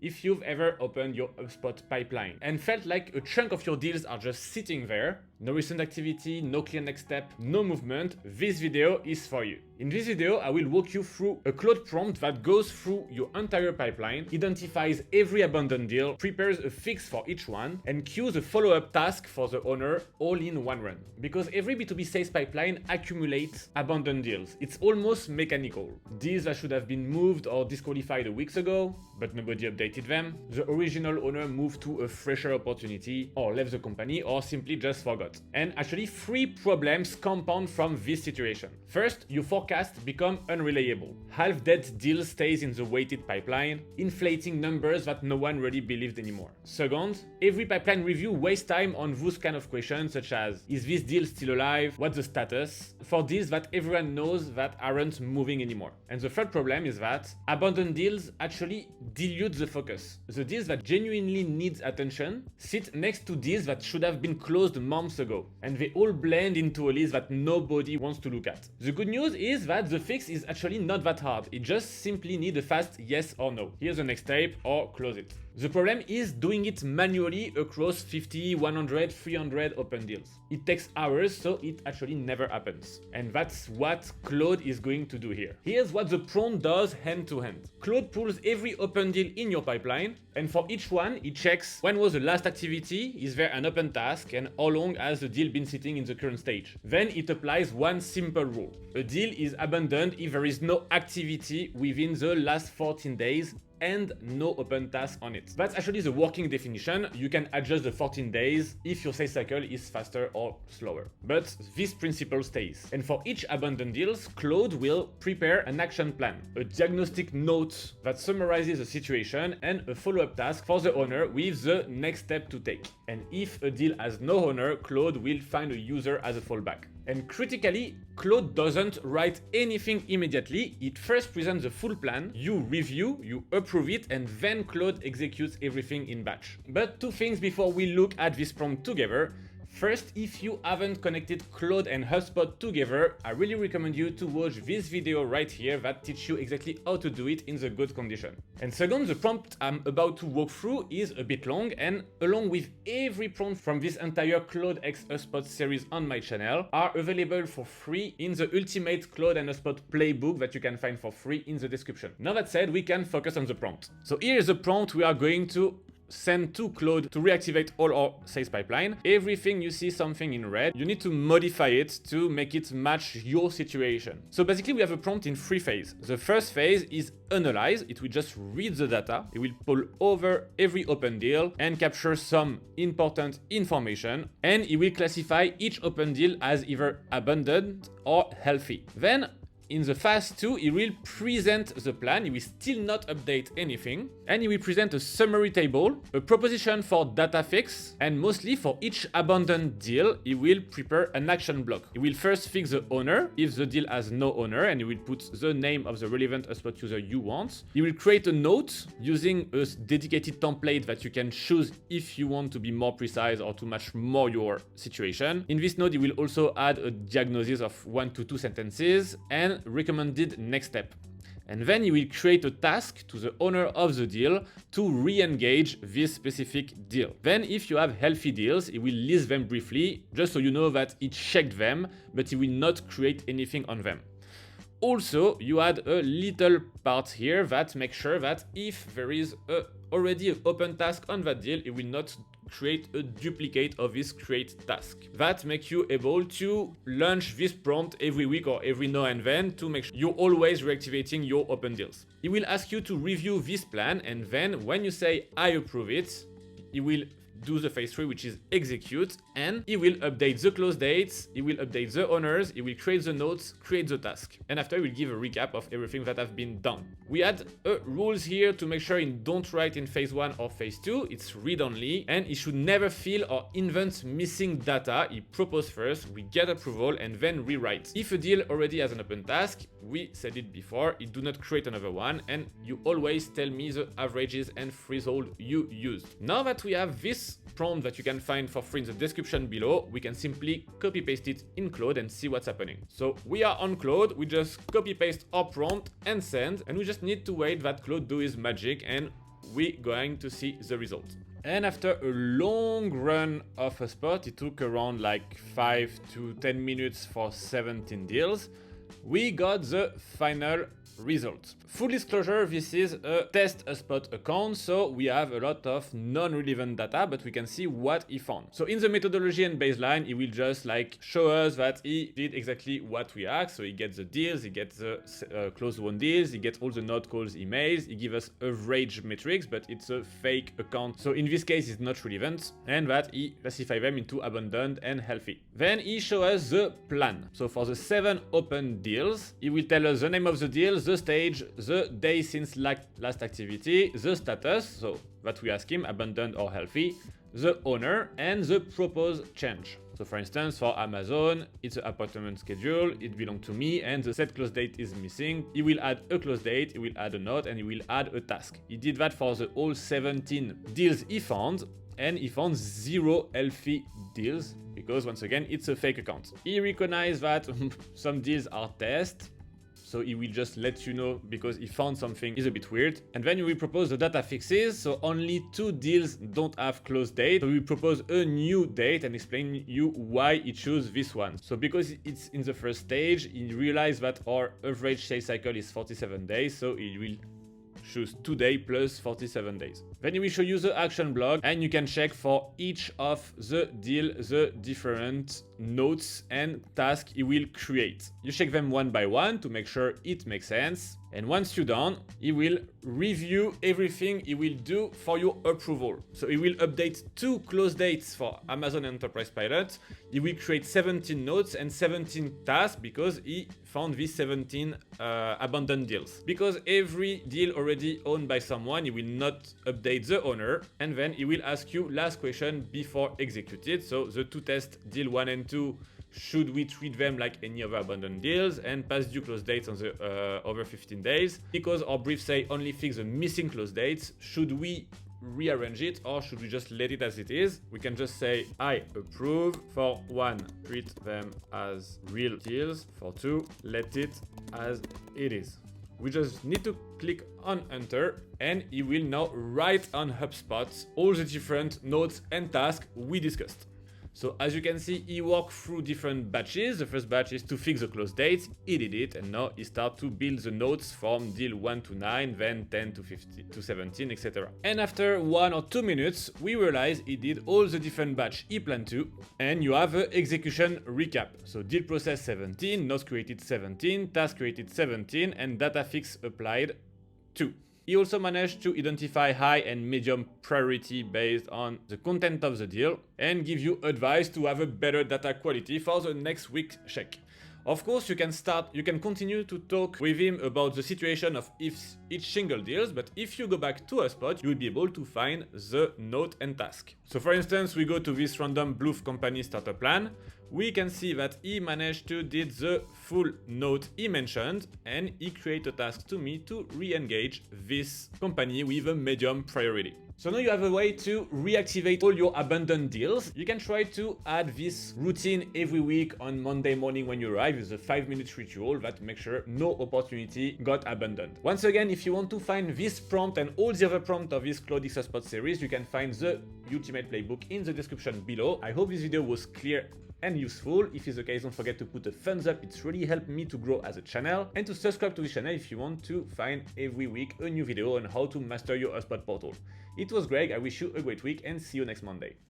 If you've ever opened your HubSpot pipeline and felt like a chunk of your deals are just sitting there, no recent activity, no clear next step, no movement, this video is for you. In this video, I will walk you through a Claude prompt that goes through your entire pipeline, identifies every abandoned deal, prepares a fix for each one, and queues a follow-up task for the owner all in one run. Because every B2B sales pipeline accumulates abandoned deals. It's almost mechanical. Deals that should have been moved or disqualified a week ago, but nobody updated them. The original owner moved to a fresher opportunity, or left the company, or simply just forgot. And actually, 3 problems compound from this situation. First, your forecast become unreliable. Half-dead deal stays in the weighted pipeline, inflating numbers that no one really believed anymore. Second, every pipeline review wastes time on those kind of questions such as, is this deal still alive? What's the status? For deals that everyone knows that aren't moving anymore. And the third problem is that abandoned deals actually dilute the focus. The deals that genuinely need attention sit next to deals that should have been closed months ago, and they all blend into a list that nobody wants to look at. The good news is that the fix is actually not that hard. It just simply needs a fast yes or no. Here's the next step, or close it. The problem is doing it manually across 50, 100, 300 open deals. It takes hours, so it actually never happens. And that's what Claude is going to do here. Here's what the prompt does hand to hand. Claude pulls every open deal in your pipeline, and for each one, it checks when was the last activity, is there an open task, and how long has the deal been sitting in the current stage. Then it applies one simple rule. A deal is abandoned if there is no activity within the last 14 days and no open task on it. That's actually the working definition. You can adjust the 14 days if your sales cycle is faster or slower. But this principle stays. And for each abandoned deals, Claude will prepare an action plan, a diagnostic note that summarizes the situation, and a follow-up task for the owner with the next step to take. And if a deal has no owner, Claude will find a user as a fallback. And critically, Claude doesn't write anything immediately. It first presents the full plan, you review, you approve it, and then Claude executes everything in batch. But 2 things before we look at this prompt together. First, if you haven't connected Claude and HubSpot together, I really recommend you to watch this video right here that teaches you exactly how to do it in the good condition. And second, the prompt I'm about to walk through is a bit long, and along with every prompt from this entire Claude x HubSpot series on my channel, are available for free in the ultimate Claude and HubSpot playbook that you can find for free in the description. Now that said, we can focus on the prompt. So here is the prompt we are going to send to Claude to reactivate all our sales pipeline. Everything you see something in red, you need to modify it to make it match your situation. So basically we have a prompt in 3 phases. The first phase is analyze. It will just read the data. It will pull over every open deal and capture some important information. And it will classify each open deal as either abandoned or healthy. Then in the phase 2, he will present the plan, he will still not update anything, and he will present a summary table, a proposition for data fix, and mostly for each abandoned deal, he will prepare an action block. He will first fix the owner, if the deal has no owner, and he will put the name of the relevant HubSpot user you want. He will create a note using a dedicated template that you can choose if you want to be more precise or to match more your situation. In this note, he will also add a diagnosis of 1 to 2 sentences, and recommended next step. And then you will create a task to the owner of the deal to re-engage this specific deal. Then if you have healthy deals, he will list them briefly, just so you know that he checked them, but he will not create anything on them. Also, you add a little part here that makes sure that if there is already an open task on that deal, it will not create a duplicate of this create task. That makes you able to launch this prompt every week or every now and then to make sure you're always reactivating your open deals. It will ask you to review this plan, and then when you say I approve it, it will do the phase 3, which is execute, and he will update the close dates, he will update the owners, he will create the notes, create the task. And after he will give a recap of everything that have been done. We add rules here to make sure you don't write in phase 1 or phase 2, it's read only, and he should never fill or invent missing data. He propose first, we get approval, and then rewrite. If a deal already has an open task, we said it before, you do not create another one, and you always tell me the averages and threshold you used. Now that we have this prompt that you can find for free in the description below, we can simply copy paste it in Claude and see what's happening. So we are on Claude, we just copy paste our prompt and send, and we just need to wait that Claude do his magic, and we're going to see the result. And after a long run of HubSpot, it took around like 5 to 10 minutes for 17 deals, we got the final result. Full disclosure, this is a test HubSpot account, so we have a lot of non-relevant data, but we can see what he found. So in the methodology and baseline, he will just like show us that he did exactly what we asked. So he gets the deals, he gets the closed won deals, he gets all the not calls emails, he gives us average metrics, but it's a fake account. So in this case, it's not relevant, and that he classifies them into abundant and healthy. Then he shows us the plan. So for the 7 open deals, he will tell us the name of the deal, the stage, the day since last activity, the status, so that we ask him, abundant or healthy, the owner, and the proposed change. So for instance, for Amazon, it's an appointment schedule, it belongs to me, and the set close date is missing. He will add a close date, he will add a note, and he will add a task. He did that for the all 17 deals he found, and he found 0 healthy deals, because once again, it's a fake account. He recognized that some deals are test, so he will just let you know because he found something is a bit weird. And then we propose the data fixes, so only 2 deals don't have close date. So we propose a new date and explain you why he chose this one. So because it's in the first stage, he realized that our average sales cycle is 47 days, so he will choose 2 days plus 47 days. Then we will show you the action block, and you can check for each of the deal the different notes and tasks he will create. You check them one by one to make sure it makes sense. And once you're done, he will review everything he will do for your approval. So he will update 2 close dates for Amazon Enterprise Pilot. He will create 17 notes and 17 tasks because he found these 17 abandoned deals. Because every deal already owned by someone, he will not update the owner. And then he will ask you last question before executed. So the 2 tests, deal 1 and 2, should we treat them like any other abandoned deals, and past due close dates on the over 15 days? Because our brief say only fix the missing close dates, should we rearrange it or should we just let it as it is? We can just say I approve. For 1, treat them as real deals. For 2, let it as it is. We just need to click on enter, and he will now write on HubSpot all the different notes and tasks we discussed. So as you can see, he walked through different batches. The first batch is to fix the close dates. He did it, and now he starts to build the notes from deal 1 to 9, then 10 to 15 to 17, etc. And after 1 or 2 minutes, we realize he did all the different batch he planned to, and you have an execution recap. So deal process 17, notes created 17, task created 17, and data fix applied 2. He also managed to identify high and medium priority based on the content of the deal and give you advice to have a better data quality for the next week check. Of course, you can continue to talk with him about the situation of each single deals, but if you go back to HubSpot, you will be able to find the note and task. So for instance, we go to this random blue company starter plan. We can see that he managed to did the full note he mentioned, and he created a task to me to re-engage this company with a medium priority. So now you have a way to reactivate all your abandoned deals. You can try to add this routine every week on Monday morning when you arrive with a 5-minute ritual that makes sure no opportunity got abandoned. Once again, if you want to find this prompt and all the other prompts of this Claude HubSpot series, you can find the Ultimate Playbook in the description below. I hope this video was clear and useful. If it's the case, don't forget to put a thumbs up. It's really helped me to grow as a channel, and to subscribe to this channel if you want to find every week a new video on how to master your HubSpot portal. It was Greg. I wish you a great week and see you next Monday.